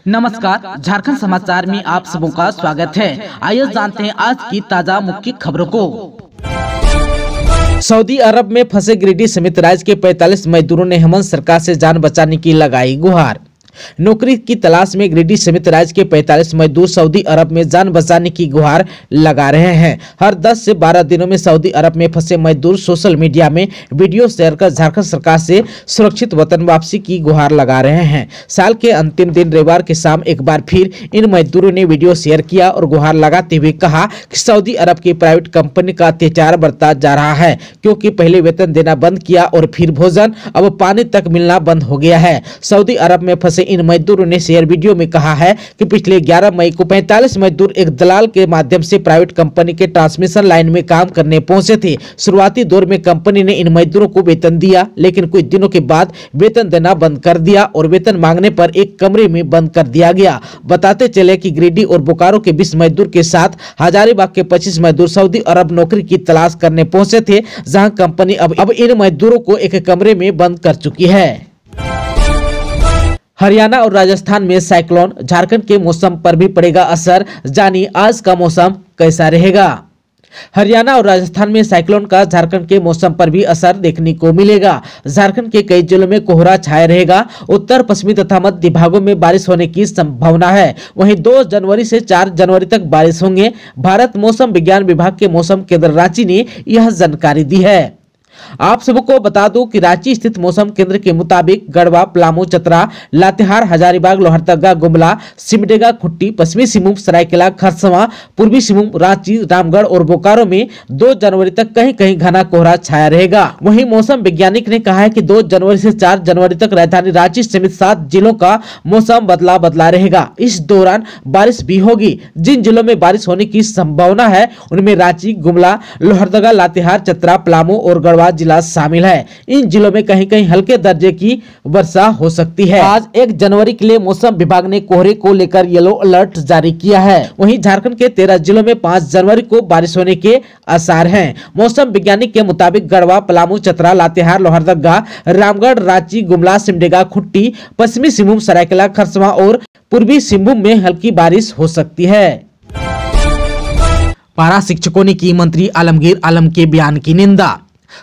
नमस्कार, झारखंड समाचार में आप सबों का स्वागत है। आइए जानते हैं आज की ताजा मुख्य खबरों को। सऊदी अरब में फंसे गिरिडीह समेत राज्य के 45 मजदूरों ने हेमंत सरकार से जान बचाने की लगाई गुहार। नौकरी की तलाश में गिरिडीह समेत राज्य के 45 मजदूर सऊदी अरब में जान बचाने की गुहार लगा रहे हैं। हर 10 से 12 दिनों में सऊदी अरब में फंसे मजदूर सोशल मीडिया में वीडियो शेयर कर झारखंड सरकार से सुरक्षित वतन वापसी की गुहार लगा रहे हैं। साल के अंतिम दिन रविवार की शाम एक बार फिर इन मजदूरों ने वीडियो शेयर किया और गुहार लगाते हुए कहा कि सऊदी अरब की प्राइवेट कंपनी का अत्याचार बरता जा रहा है, क्योंकि पहले वेतन देना बंद किया और फिर भोजन, अब पानी तक मिलना बंद हो गया है। सऊदी अरब में फंसे इन मजदूरों ने शेयर वीडियो में कहा है कि पिछले 11 मई को 45 मजदूर एक दलाल के माध्यम से प्राइवेट कंपनी के ट्रांसमिशन लाइन में काम करने पहुंचे थे। शुरुआती दौर में कंपनी ने इन मजदूरों को वेतन दिया, लेकिन कुछ दिनों के बाद वेतन देना बंद कर दिया और वेतन मांगने पर एक कमरे में बंद कर दिया गया। बताते चले कि गिरिडीह और बोकारो के 20 मजदूर के साथ हजारीबाग के 25 मजदूर सऊदी अरब नौकरी की तलाश करने पहुंचे थे, जहां कंपनी अब इन मजदूरों को एक कमरे में बंद कर चुकी है। हरियाणा और राजस्थान में साइक्लोन, झारखंड के मौसम पर भी पड़ेगा असर। जानिए आज का मौसम कैसा रहेगा। हरियाणा और राजस्थान में साइक्लोन का झारखंड के मौसम पर भी असर देखने को मिलेगा। झारखंड के कई जिलों में कोहरा छाया रहेगा। उत्तर पश्चिमी तथा मध्य भागों में बारिश होने की संभावना है। वहीं 2 जनवरी से 4 जनवरी तक बारिश होंगे। भारत मौसम विज्ञान विभाग के मौसम केंद्र रांची ने यह जानकारी दी है। आप सबको बता दूं कि रांची स्थित मौसम केंद्र के मुताबिक गढ़वा, पलामू, चतरा, लातेहार, हजारीबाग, लोहरदगा, गुमला, सिमडेगा, खुट्टी, पश्चिमी सिंहभूम, सरायकेला, खरसवां, पूर्वी सिंहभूम, रांची, रामगढ़ और बोकारो में 2 जनवरी तक कहीं कहीं घना कोहरा छाया रहेगा। वहीं मौसम वैज्ञानिक ने कहा है कि 2 जनवरी से 4 जनवरी तक राजधानी रांची समेत 7 जिलों का मौसम बदला रहेगा। इस दौरान बारिश भी होगी। जिन जिलों में बारिश होने की संभावना है उनमें रांची, गुमला, लोहरदगा, लातेहार, चतरा, पलामू और गढ़वा जिला शामिल है। इन जिलों में कहीं कहीं हल्के दर्जे की वर्षा हो सकती है। आज 1 जनवरी के लिए मौसम विभाग ने कोहरे को लेकर येलो अलर्ट जारी किया है। वहीं झारखंड के 13 जिलों में 5 जनवरी को बारिश होने के आसार हैं। मौसम वैज्ञानिक के मुताबिक गढ़वा, पलामू, चतरा, लातेहार, लोहरदगा, रामगढ़, रांची, गुमला, सिमडेगा, खुट्टी, पश्चिमी सिंहभूम, सरायकेला, खरसवां और पूर्वी सिंहभूम में हल्की बारिश हो सकती है। पारा शिक्षकों ने की मंत्री आलमगीर आलम के बयान की निंदा।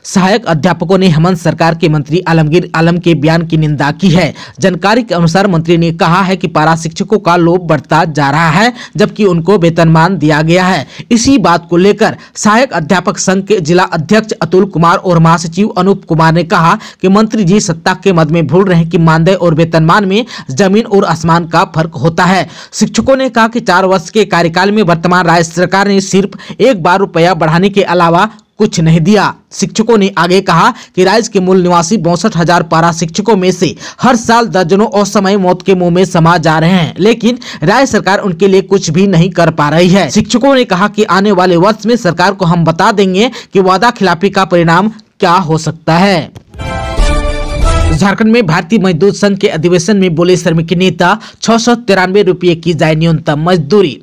सहायक अध्यापकों ने हेमंत सरकार के मंत्री आलमगीर आलम के बयान की निंदा की है। जानकारी के अनुसार मंत्री ने कहा है कि पारा शिक्षकों का लोभ बढ़ता जा रहा है, जबकि उनको वेतनमान दिया गया है। इसी बात को लेकर सहायक अध्यापक संघ के जिला अध्यक्ष अतुल कुमार और महासचिव अनूप कुमार ने कहा कि मंत्री जी सत्ता के मद में भूल रहे हैं कि मानदेय और वेतनमान में जमीन और आसमान का फर्क होता है। शिक्षकों ने कहा कि 4 वर्ष के कार्यकाल में वर्तमान राज्य सरकार ने सिर्फ एक बार रुपया बढ़ाने के अलावा कुछ नहीं दिया। शिक्षकों ने आगे कहा कि राज्य के मूल निवासी 62,000 पारा शिक्षकों में से हर साल दर्जनों असमय मौत के मुंह में समा जा रहे हैं, लेकिन राज्य सरकार उनके लिए कुछ भी नहीं कर पा रही है। शिक्षकों ने कहा कि आने वाले वर्ष में सरकार को हम बता देंगे कि वादा खिलाफी का परिणाम क्या हो सकता है। झारखंड में भारतीय मजदूर संघ के अधिवेशन में बोले श्रमिक नेता 693 रुपये की जाए न्यूनतम मजदूरी।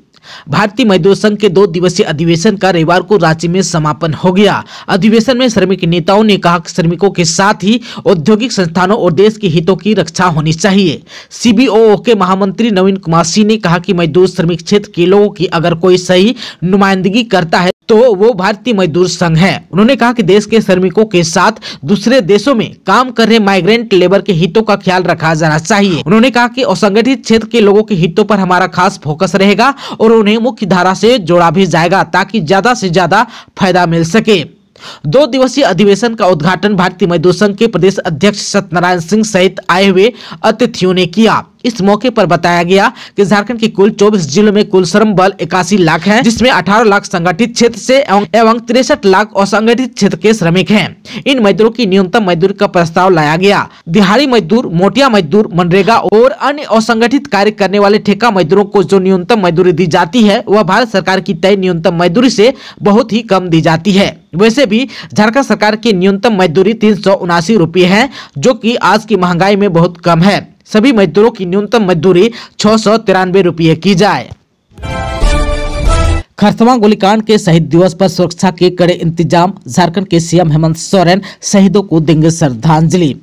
भारतीय मजदूर संघ के 2 दिवसीय अधिवेशन का रविवार को रांची में समापन हो गया। अधिवेशन में श्रमिक नेताओं ने कहा कि श्रमिकों के साथ ही औद्योगिक संस्थानों और देश के हितों की रक्षा होनी चाहिए। सीबीओ के महामंत्री नवीन कुमार सिंह ने कहा कि मजदूर श्रमिक क्षेत्र के लोगों की अगर कोई सही नुमाइंदगी करता है तो वो भारतीय मजदूर संघ है। उन्होंने कहा कि देश के श्रमिकों के साथ दूसरे देशों में काम कर रहे माइग्रेंट लेबर के हितों का ख्याल रखा जाना चाहिए। उन्होंने कहा कि असंगठित क्षेत्र के लोगों के हितों पर हमारा खास फोकस रहेगा और उन्हें मुख्य धारा से जोड़ा भी जाएगा ताकि ज्यादा से ज्यादा फायदा मिल सके। 2 दिवसीय अधिवेशन का उद्घाटन भारतीय मजदूर संघ के प्रदेश अध्यक्ष सत्यनारायण सिंह सहित आए हुए अतिथियों ने किया। इस मौके पर बताया गया कि झारखंड के कुल 24 जिलों में कुल श्रम बल 81 लाख है, जिसमें 18 लाख संगठित क्षेत्र से एवं 63 लाख असंगठित क्षेत्र के श्रमिक हैं। इन मजदूरों की न्यूनतम मजदूरी का प्रस्ताव लाया गया। दिहाड़ी मजदूर, मोटिया मजदूर, मनरेगा और अन्य असंगठित कार्य करने वाले ठेका मजदूरों को जो न्यूनतम मजदूरी दी जाती है वह भारत सरकार की तय न्यूनतम मजदूरी से बहुत ही कम दी जाती है। वैसे भी झारखंड सरकार की न्यूनतम मजदूरी 379 रुपये है, जो कि आज की महंगाई में बहुत कम है। सभी मजदूरों की न्यूनतम मजदूरी 693 रुपये की जाए। खरसवां गोलीकांड के शहीद दिवस पर सुरक्षा के कड़े इंतजाम। झारखंड के सीएम हेमंत सोरेन शहीदों को देंगे श्रद्धांजलि।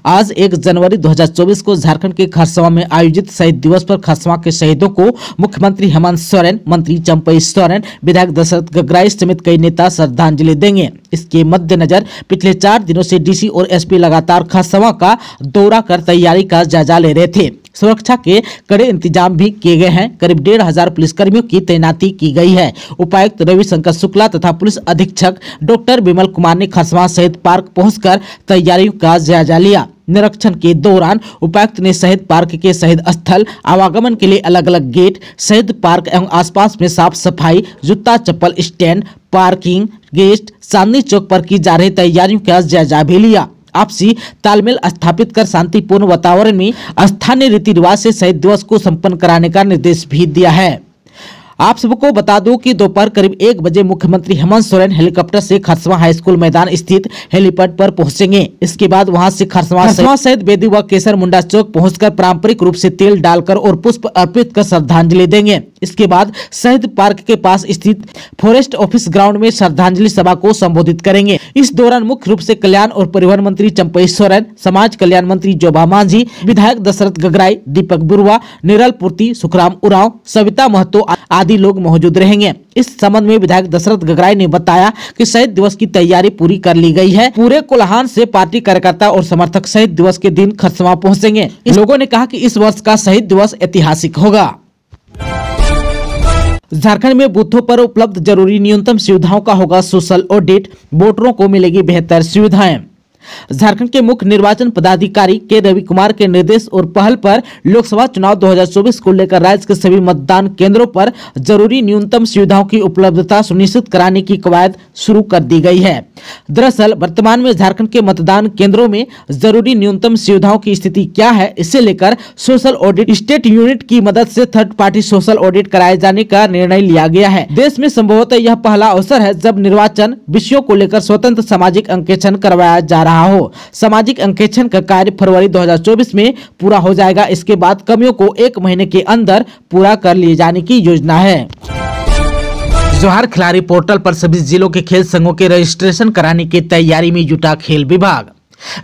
आज 1 जनवरी 2024 को झारखंड के खरसवा में आयोजित शहीद दिवस पर खरसवा के शहीदों को मुख्यमंत्री हेमंत सोरेन, मंत्री चंपई सोरेन, विधायक दशरथ गगराई समेत कई नेता श्रद्धांजलि देंगे। इसके मद्देनजर पिछले 4 दिनों से डीसी और एसपी लगातार खरसवा का दौरा कर तैयारी का जायजा ले रहे थे। सुरक्षा के कड़े इंतजाम भी किए गए हैं। करीब 1,500 पुलिसकर्मियों की तैनाती की गई है। उपायुक्त रविशंकर शुक्ला तथा पुलिस अधीक्षक डॉक्टर विमल कुमार ने खरसवा शहीद पार्क पहुंचकर तैयारियों का जायजा लिया। निरीक्षण के दौरान उपायुक्त ने शहीद पार्क के शहीद स्थल, आवागमन के लिए अलग अलग गेट, शहीद पार्क एवं आसपास में साफ सफाई, जूता चप्पल stand, parking, guest, Chandni Chowk पर की जा रही तैयारियों का जायजा भी लिया। आपसी तालमेल स्थापित कर शांतिपूर्ण वातावरण में स्थानीय रीति रिवाज से शहीद दिवस को संपन्न कराने का निर्देश भी दिया है। आप सबको बता दूं कि दोपहर करीब 1 बजे मुख्यमंत्री हेमंत सोरेन हेलीकॉप्टर से खरसवा हाई स्कूल मैदान स्थित हेलीपैड पर पहुंचेंगे। इसके बाद वहां से खरसवा सहित बेदी व केसर मुंडा चौक पहुंचकर पारंपरिक रूप से तेल डालकर और पुष्प अर्पित कर श्रद्धांजलि देंगे। इसके बाद शहीद पार्क के पास स्थित फॉरेस्ट ऑफिस ग्राउंड में श्रद्धांजलि सभा को संबोधित करेंगे। इस दौरान मुख्य रूप से कल्याण और परिवहन मंत्री चंपई सोरेन, समाज कल्याण मंत्री जोबा मांझी, विधायक दशरथ गगराई, दीपक बुरुआ, निरल पूर्ति, सुखराम उरांव, सविता महतो आदि लोग मौजूद रहेंगे। इस संबंध में विधायक दशरथ गगराई ने बताया कि शहीद दिवस की तैयारी पूरी कर ली गई है। पूरे कोलाहल से पार्टी कार्यकर्ता और समर्थक शहीद दिवस के दिन खरसवा पहुंचेंगे। लोगों ने कहा कि इस वर्ष का शहीद दिवस ऐतिहासिक होगा। झारखंड में बूथों पर उपलब्ध जरूरी न्यूनतम सुविधाओं का होगा सोशल ऑडिट, वोटरों को मिलेगी बेहतर सुविधाएं। झारखंड के मुख्य निर्वाचन पदाधिकारी के रवि कुमार के निर्देश और पहल पर लोकसभा चुनाव 2024 को लेकर राज्य के सभी मतदान केंद्रों पर जरूरी न्यूनतम सुविधाओं की उपलब्धता सुनिश्चित कराने की कवायद शुरू कर दी गई है। दरअसल वर्तमान में झारखंड के मतदान केंद्रों में जरूरी न्यूनतम सुविधाओं की स्थिति क्या है, इसे लेकर सोशल ऑडिट स्टेट यूनिट की मदद से थर्ड पार्टी सोशल ऑडिट कराए जाने का निर्णय लिया गया है। देश में संभवतः यह पहला अवसर है जब निर्वाचन विषयों को लेकर स्वतंत्र सामाजिक अंकेक्षण करवाया जा रहा हो। सामाजिक अंकेक्षण का कार्य फरवरी 2024 में पूरा हो जाएगा। इसके बाद कमियों को 1 महीने के अंदर पूरा कर लिए जाने की योजना है। जोहार खिलाड़ी पोर्टल पर सभी जिलों के खेल संघों के रजिस्ट्रेशन कराने की तैयारी में जुटा खेल विभाग।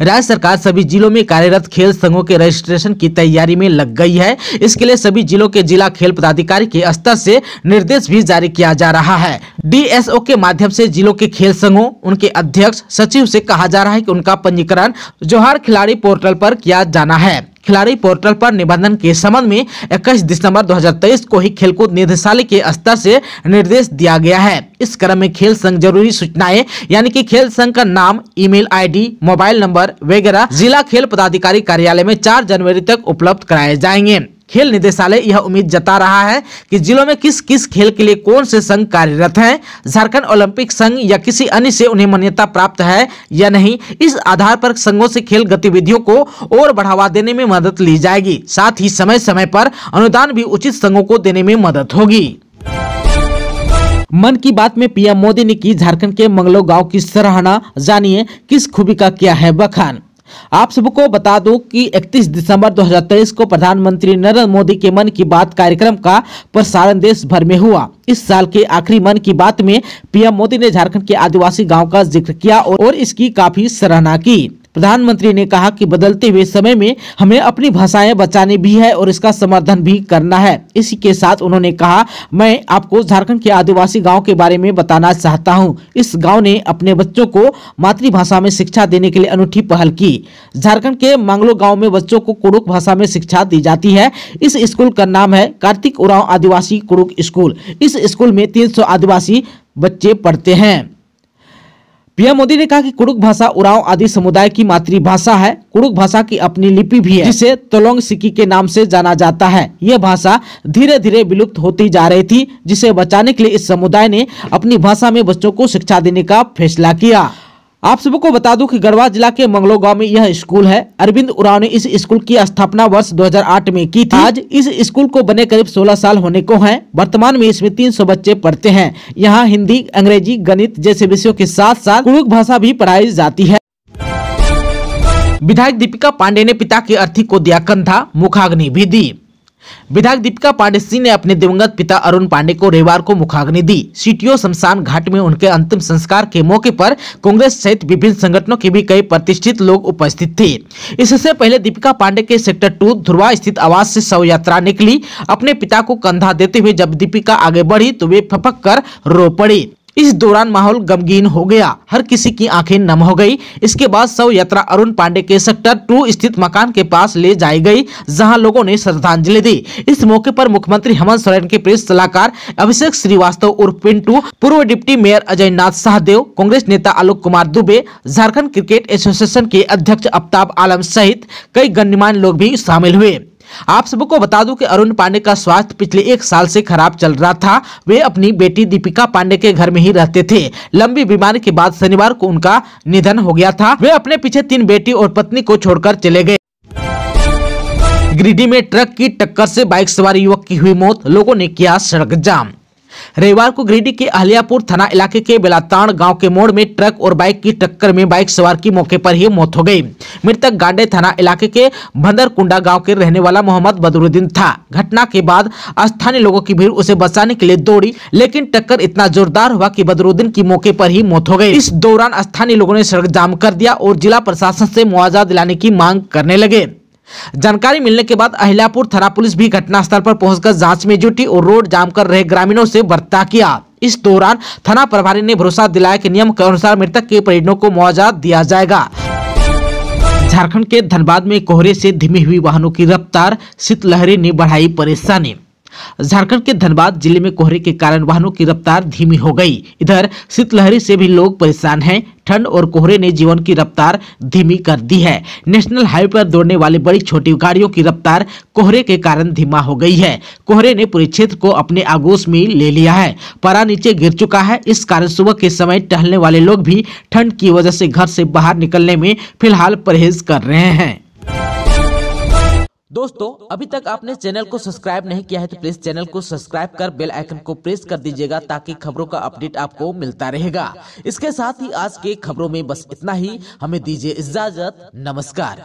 राज्य सरकार सभी जिलों में कार्यरत खेल संघों के रजिस्ट्रेशन की तैयारी में लग गई है। इसके लिए सभी जिलों के जिला खेल पदाधिकारी के स्तर से निर्देश भी जारी किया जा रहा है। डीएसओ के माध्यम से जिलों के खेल संघों, उनके अध्यक्ष, सचिव से कहा जा रहा है कि उनका पंजीकरण जोहार खिलाड़ी पोर्टल पर किया जाना है। खिलाड़ी पोर्टल पर निबंधन के संबंध में 21 दिसंबर 2023 को ही खेलकूद निदेशालय के स्तर से निर्देश दिया गया है। इस क्रम में खेल संघ जरूरी सूचनाएं यानी कि खेल संघ का नाम, ईमेल आईडी, मोबाइल नंबर वगैरह जिला खेल पदाधिकारी कार्यालय में 4 जनवरी तक उपलब्ध कराए जाएंगे। खेल निदेशालय यह उम्मीद जता रहा है कि जिलों में किस किस खेल के लिए कौन से संघ कार्यरत हैं, झारखंड ओलंपिक संघ या किसी अन्य से उन्हें मान्यता प्राप्त है या नहीं। इस आधार पर संघों से खेल गतिविधियों को और बढ़ावा देने में मदद ली जाएगी। साथ ही समय समय पर अनुदान भी उचित संघों को देने में मदद होगी। मन की बात में पीएम मोदी ने की झारखंड के मंगलो गांव की सराहना। जानिए किस खूबी का किया है बखान। आप सबको बता दूं कि 31 दिसंबर 2023 को प्रधानमंत्री नरेंद्र मोदी के मन की बात कार्यक्रम का प्रसारण देश भर में हुआ। इस साल के आखिरी मन की बात में पीएम मोदी ने झारखंड के आदिवासी गांव का जिक्र किया और इसकी काफी सराहना की। प्रधानमंत्री ने कहा कि बदलते हुए समय में हमें अपनी भाषाएं बचानी भी है और इसका संवर्धन भी करना है। इसी के साथ उन्होंने कहा, मैं आपको झारखंड के आदिवासी गांव के बारे में बताना चाहता हूं। इस गांव ने अपने बच्चों को मातृभाषा में शिक्षा देने के लिए अनूठी पहल की। झारखंड के मंगलो गांव में बच्चों को कुड़ुक भाषा में शिक्षा दी जाती है। इस स्कूल का नाम है कार्तिक उरांव आदिवासी कुड़ुक स्कूल। इस स्कूल में 300 आदिवासी बच्चे पढ़ते हैं। पीएम मोदी ने कहा कि कुड़ुक भाषा उरांव आदि समुदाय की मातृभाषा है। कुड़ुक भाषा की अपनी लिपि भी है जिसे तोलोंग सिकी के नाम से जाना जाता है। यह भाषा धीरे धीरे विलुप्त होती जा रही थी, जिसे बचाने के लिए इस समुदाय ने अपनी भाषा में बच्चों को शिक्षा देने का फैसला किया। आप सबको बता दूं कि गढ़वा जिला के मंगलो गांव में यह स्कूल है। अरविंद उरांव ने इस स्कूल की स्थापना वर्ष 2008 में की थी। आज इस स्कूल को बने करीब 16 साल होने को हैं। वर्तमान में इसमें 300 बच्चे पढ़ते हैं। यहाँ हिंदी, अंग्रेजी, गणित जैसे विषयों के साथ साथ कुड़ुक भाषा भी पढ़ाई जाती है। विधायक दीपिका पांडे ने पिता की अर्थी को दिया कंधा, मुखाग्नि भी दी। विधायक दीपिका पांडे सिंह ने अपने दिवंगत पिता अरुण पांडे को रविवार को मुखाग्नि दी। सीटीओ शमशान घाट में उनके अंतिम संस्कार के मौके पर कांग्रेस सहित विभिन्न संगठनों के भी कई प्रतिष्ठित लोग उपस्थित थे। इससे पहले दीपिका पांडे के सेक्टर 2 ध्रुवा स्थित आवास से शव यात्रा निकली। अपने पिता को कंधा देते हुए जब दीपिका आगे बढ़ी तो वे फपक कर रो पड़ी। इस दौरान माहौल गमगीन हो गया, हर किसी की आंखें नम हो गई। इसके बाद शव यात्रा अरुण पांडे के सेक्टर 2 स्थित मकान के पास ले जाई गई, जहां लोगों ने श्रद्धांजलि दी। इस मौके पर मुख्यमंत्री हेमंत सोरेन के प्रेस सलाहकार अभिषेक श्रीवास्तव उर्फ पिंटू, पूर्व डिप्टी मेयर अजय नाथ शाहदेव, कांग्रेस नेता आलोक कुमार दुबे, झारखंड क्रिकेट एसोसिएशन के अध्यक्ष आफ्ताब आलम सहित कई गणमान्य लोग भी शामिल हुए। आप सबको बता दूं कि अरुण पांडे का स्वास्थ्य पिछले 1 साल से खराब चल रहा था। वे अपनी बेटी दीपिका पांडे के घर में ही रहते थे। लंबी बीमारी के बाद शनिवार को उनका निधन हो गया था। वे अपने पीछे 3 बेटी और पत्नी को छोड़कर चले गए। गिरिडीह में ट्रक की टक्कर से बाइक सवार युवक की हुई मौत, लोगों ने किया सड़क जाम। रविवार को गिरिडीह के अहलियापुर थाना इलाके के बेलाताण गांव के मोड़ में ट्रक और बाइक की टक्कर में बाइक सवार की मौके पर ही मौत हो गई। मृतक गांडे थाना इलाके के भंदरकुंडा गांव के रहने वाला मोहम्मद बदरुद्दीन था। घटना के बाद स्थानीय लोगों की भीड़ उसे बचाने के लिए दौड़ी, लेकिन टक्कर इतना जोरदार हुआ कि बदरुद्दीन की मौके पर ही मौत हो गई। इस दौरान स्थानीय लोगों ने सड़क जाम कर दिया और जिला प्रशासन से मुआवजा दिलाने की मांग करने लगे। जानकारी मिलने के बाद अहिल्यापुर थाना पुलिस भी घटनास्थल पर पहुंचकर जांच में जुटी और रोड जाम कर रहे ग्रामीणों से बर्ताव किया। इस दौरान थाना प्रभारी ने भरोसा दिलाया कि नियम के अनुसार मृतक के परिजनों को मुआवजा दिया जाएगा। झारखंड के धनबाद में कोहरे से धीमी हुई वाहनों की रफ्तार, शीतलहरी ने बढ़ाई परेशानी। झारखंड के धनबाद जिले में कोहरे के कारण वाहनों की रफ्तार धीमी हो गई। इधर शीतलहरी से भी लोग परेशान हैं। ठंड और कोहरे ने जीवन की रफ्तार धीमी कर दी है। नेशनल हाईवे पर दौड़ने वाली बड़ी छोटी गाड़ियों की रफ्तार कोहरे के कारण धीमा हो गई है। कोहरे ने पूरे क्षेत्र को अपने आगोश में ले लिया है। पारा नीचे गिर चुका है। इस कारण सुबह के समय टहलने वाले लोग भी ठंड की वजह से घर से बाहर निकलने में फिलहाल परहेज कर रहे हैं। दोस्तों, अभी तक आपने चैनल को सब्सक्राइब नहीं किया है तो प्लीज चैनल को सब्सक्राइब कर बेल आइकन को प्रेस कर दीजिएगा, ताकि खबरों का अपडेट आपको मिलता रहेगा। इसके साथ ही आज के खबरों में बस इतना ही। हमें दीजिए इजाजत। नमस्कार।